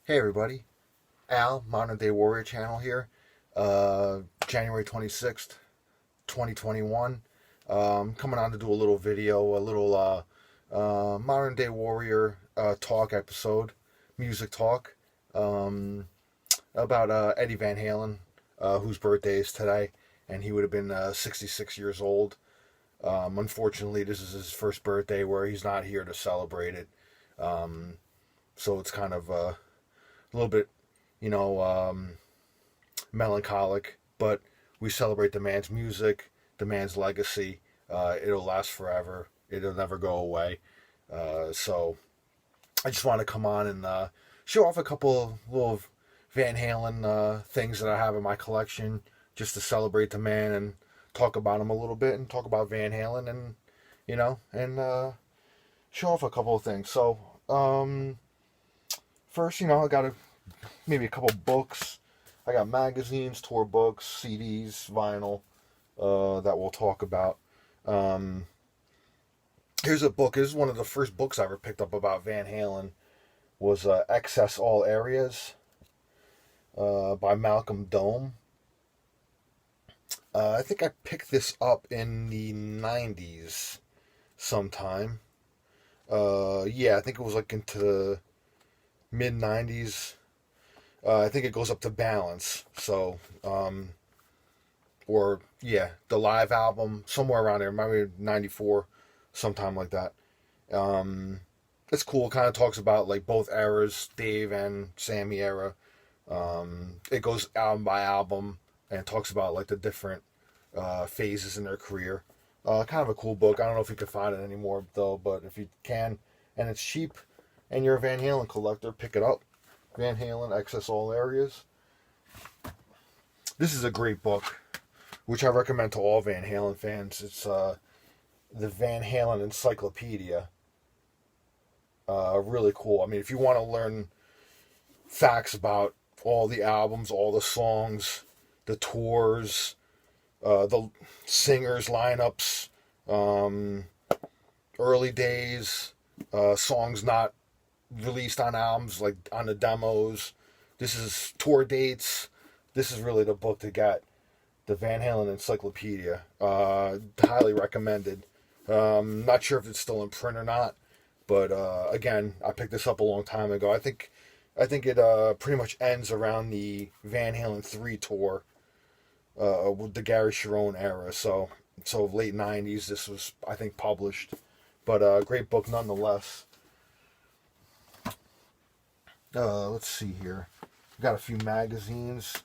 Hey everybody, Al, Modern Day Warrior channel here. January 26th, 2021. Coming on to do a little video, a little Modern Day Warrior talk episode, music talk, um, about Eddie Van Halen, whose birthday is today, and he would have been 66 years old. Unfortunately, this is his first birthday where he's not here to celebrate it. Um, so it's kind of a little bit, you know, melancholic, but we celebrate the man's music, the man's legacy. It'll last forever. It'll never go away. So I just want to come on and show off a couple of little Van Halen things that I have in my collection just to celebrate the man and talk about him a little bit and talk about Van Halen and, and show off a couple of things. So, first, I got maybe a couple books. I got magazines, tour books, CDs, vinyl that we'll talk about. Here's a book. This is one of the first books I ever picked up about Van Halen. Was Excess All Areas by Malcolm Dome. I think I picked this up in the 90s sometime. Yeah, I think it was like into the mid 90s. I think it goes up to Balance. So, or yeah, the live album, somewhere around there, maybe 94, sometime like that. It's cool. It kind of talks about like both eras, Dave and Sammy era. It goes album by album and talks about like the different phases in their career. Kind of a cool book. I don't know if you can find it anymore though, but if you can, and it's cheap, and you're a Van Halen collector, pick it up. Van Halen, Excess All Areas. This is a great book, which I recommend to all Van Halen fans. It's the Van Halen Encyclopedia. Really cool. I mean, if you want to learn facts about all the albums, all the songs, the tours, the singers, lineups, early days, songs not released on albums, like on the demos. This is tour dates. This is really the book to get. The Van Halen Encyclopedia. Highly recommended. Not sure if it's still in print or not, but again, I picked this up a long time ago. I think it pretty much ends around the Van Halen 3 tour with the Gary Sharon era. So late 90s. This was, I think, published, but great book nonetheless. Let's see here. Got a few magazines.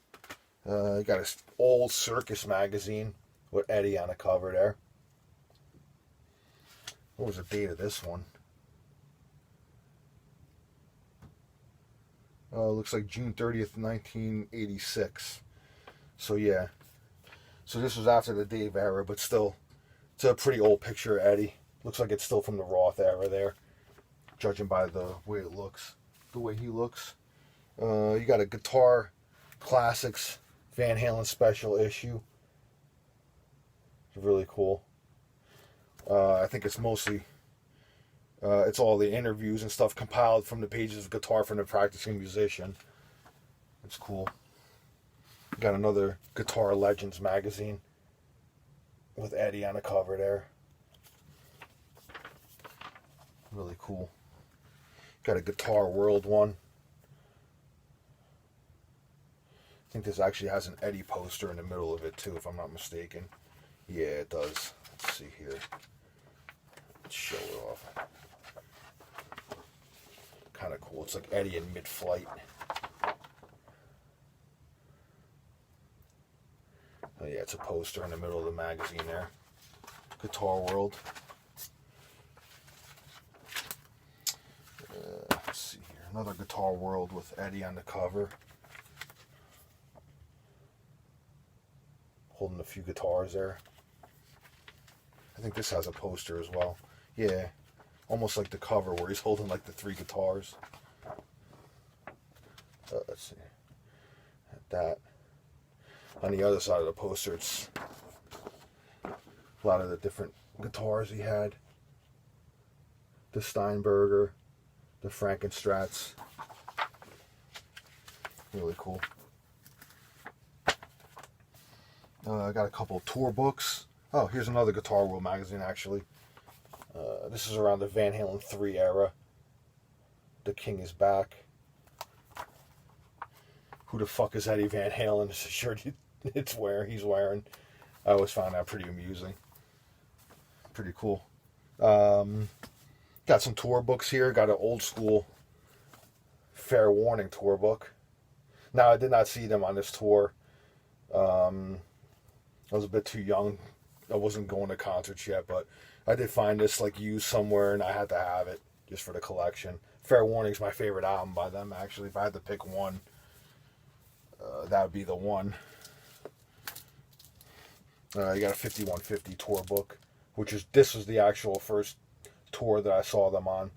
Got an old Circus magazine with Eddie on the cover there. What was the date of this one? Looks like June 30th, 1986. So yeah. So this was after the Dave era, but still, it's a pretty old picture of Eddie. Looks like it's still from the Roth era there, judging by the way it looks. The way he looks. You got a Guitar Classics Van Halen special issue. It's really cool. I think it's mostly it's all the interviews and stuff compiled from the pages of Guitar from the Practicing Musician. It's cool. You got another Guitar Legends magazine with Eddie on the cover there. Really cool. Got a Guitar World one. I think this actually has an Eddie poster in the middle of it too, if I'm not mistaken. Yeah, it does. Let's see here. Let's show it off. Kind of cool. It's like Eddie in mid-flight. Oh yeah, it's a poster in the middle of the magazine there. Guitar World. Let's see here. Another Guitar World with Eddie on the cover. Holding a few guitars there. I think this has a poster as well. Yeah. Almost like the cover where he's holding like the 3 guitars. Let's see. That. On the other side of the poster, it's a lot of the different guitars he had. The Steinberger, the Frankenstrats. Really cool. I got a couple of tour books. Oh, here's another Guitar World magazine, actually. This is around the Van Halen 3 era. The King is Back. Who the fuck is Eddie Van Halen? It's a shirt he's wearing. I always found that pretty amusing. Pretty cool. Got some tour books here. Got an old school Fair Warning tour book. Now, I did not see them on this tour. I was a bit too young. I wasn't going to concerts yet, but I did find this like used somewhere, and I had to have it just for the collection. Fair Warning's my favorite album by them, actually. If I had to pick one, that would be the one. You got a 5150 tour book, this was the actual first tour that I saw them on.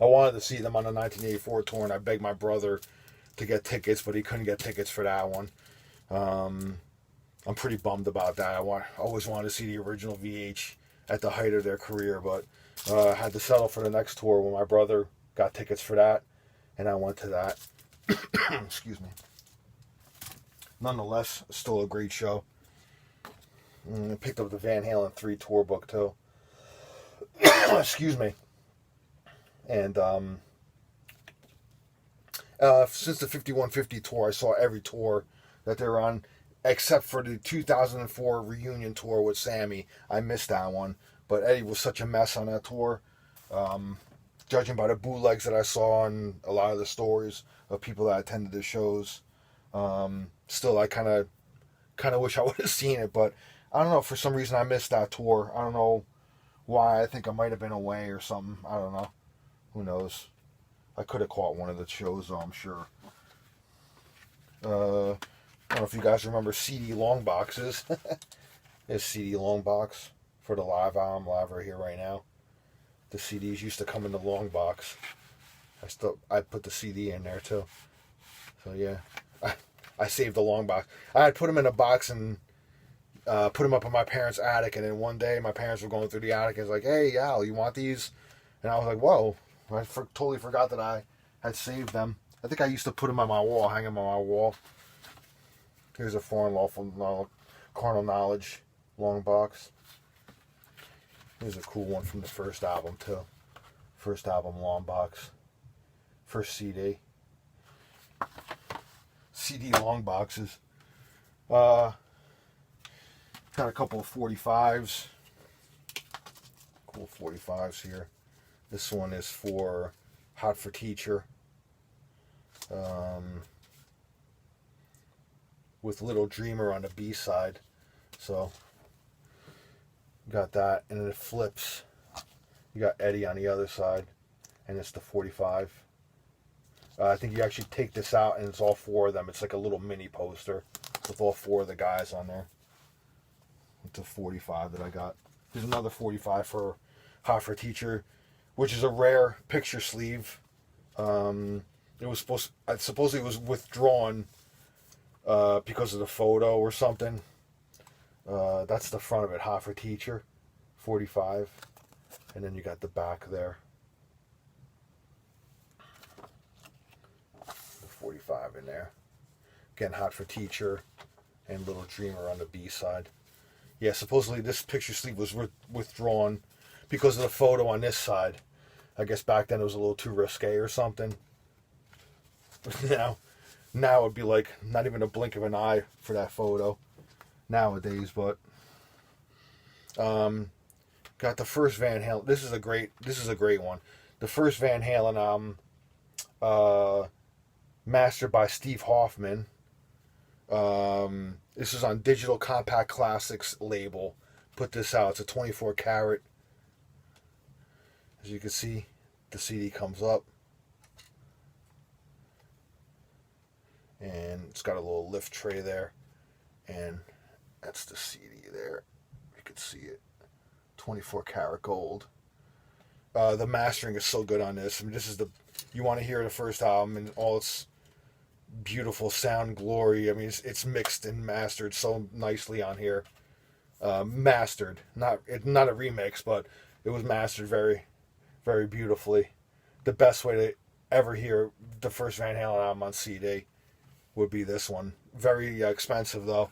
I wanted to see them on the 1984 tour, and I begged my brother to get tickets, but he couldn't get tickets for that one. I'm pretty bummed about that. I always wanted to see the original VH at the height of their career, but I had to settle for the next tour when my brother got tickets for that, and I went to that. Excuse me. Nonetheless, still a great show. I picked up the Van Halen 3 tour book, too. Excuse me. And since the 5150 tour, I saw every tour that they're on, except for the 2004 reunion tour with Sammy. I missed that one, but Eddie was such a mess on that tour. Judging by the bootlegs that I saw and a lot of the stories of people that attended the shows, still I kind of wish I would have seen it, but I don't know, for some reason I missed that tour. I don't know why. I think I might have been away or something. I don't know. Who knows? I could have caught one of the shows, though, I'm sure. I don't know if you guys remember CD long boxes. There's CD long box for the live album, live right here, right now. The CDs used to come in the long box. I put the CD in there too. So yeah, I saved the long box. I had put them in a box and put them up in my parents' attic, and then one day my parents were going through the attic and was like, "Hey, Al, you want these?" And I was like, "Whoa!" I totally forgot that I had saved them. I think I used to put them on my wall, hang them on my wall. Here's a Foreign Lawful Carnal Knowledge long box. Here's a cool one from the first album, too. First album long box. First CD. CD long boxes. Got a couple of 45s. Cool 45s here. This one is for Hot for Teacher. With Little Dreamer on the B side. So, got that. And then it flips. You got Eddie on the other side. And it's the 45. I think you actually take this out and it's all four of them. It's like a little mini poster with all four of the guys on there. It's a 45 that I got. There's another 45 for Hot for Teacher, which is a rare picture sleeve. It was supposedly it was withdrawn because of the photo or something. That's the front of it, Hot for Teacher, 45. And then you got the back there. The 45 in there. Again, Hot for Teacher and Little Dreamer on the B side. Yeah, supposedly this picture sleeve was withdrawn because of the photo on this side. I guess back then it was a little too risque or something. Now it'd be like not even a blink of an eye for that photo nowadays. But got the first Van Halen. This is a great one. The first Van Halen album, mastered by Steve Hoffman. This is on Digital Compact Classics label. Put this out. It's a 24 karat. As you can see, the CD comes up. And it's got a little lift tray there. And that's the CD there. You can see it. 24 karat gold. The mastering is so good on this. I mean, you want to hear the first album and all its beautiful sound glory. I mean, it's mixed and mastered so nicely on here. Mastered, not a remix, but it was mastered very, very beautifully. The best way ever hear the first Van Halen album on CD would be this one. Very expensive though.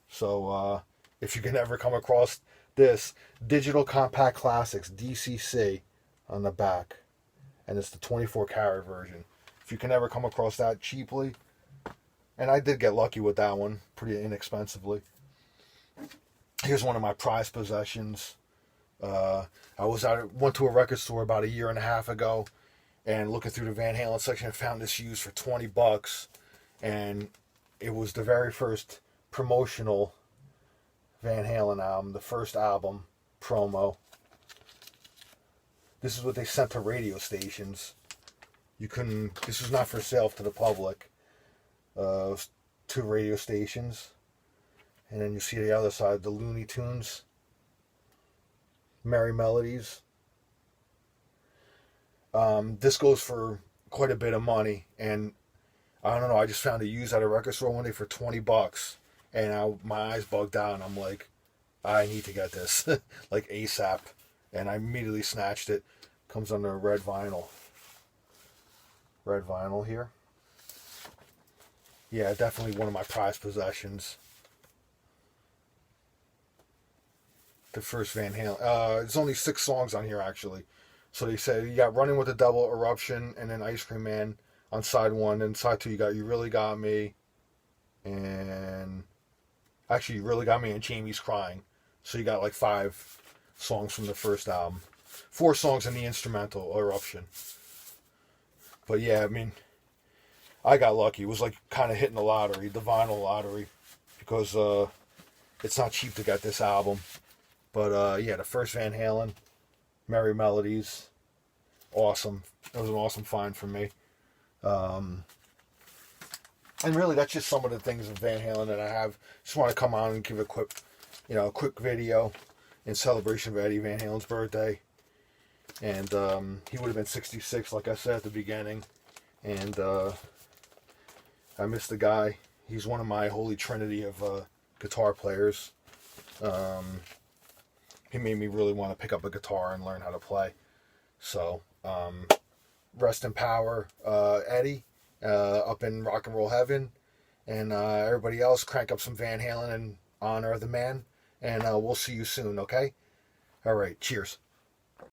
So if you can ever come across this, Digital Compact Classics, DCC, on the back. And it's the 24 karat version. If you can ever come across that cheaply, and I did get lucky with that one, pretty inexpensively. Here's one of my prized possessions. Went to a record store about a year and a half ago, and looking through the Van Halen section, I found this used for $20, and it was the very first promotional Van Halen album, the first album promo. This is what they sent to radio stations. This was not for sale to the public. To radio stations. And then you see the other side, the Looney Tunes, Merry Melodies. This goes for quite a bit of money, and I don't know, I just found it used at a record store one day for $20, and my eyes bugged out, and I'm like, I need to get this, like ASAP, and I immediately snatched it. Comes under red vinyl. Red vinyl here. Yeah, definitely one of my prized possessions. The first Van Halen. There's only 6 songs on here, actually. So they said you got Running with the Devil, Eruption, and then Ice Cream Man on side 1. And side 2 you got You Really Got Me, and actually You Really Got Me and Jamie's Crying. So you got like 5 songs from the first album. 4 songs in the instrumental, Eruption. But yeah, I mean, I got lucky. It was like kind of hitting the lottery, the vinyl lottery, because it's not cheap to get this album. But yeah, the first Van Halen, Merry Melodies, awesome. It was an awesome find for me. And really, that's just some of the things of Van Halen that I have. Just want to come on and give a quick video in celebration of Eddie Van Halen's birthday. And he would have been 66, like I said at the beginning. And I miss the guy. He's one of my holy trinity of guitar players. He made me really want to pick up a guitar and learn how to play. So, rest in power, Eddie, up in rock and roll heaven. And everybody else, crank up some Van Halen in honor of the man. And we'll see you soon, okay? All right, cheers.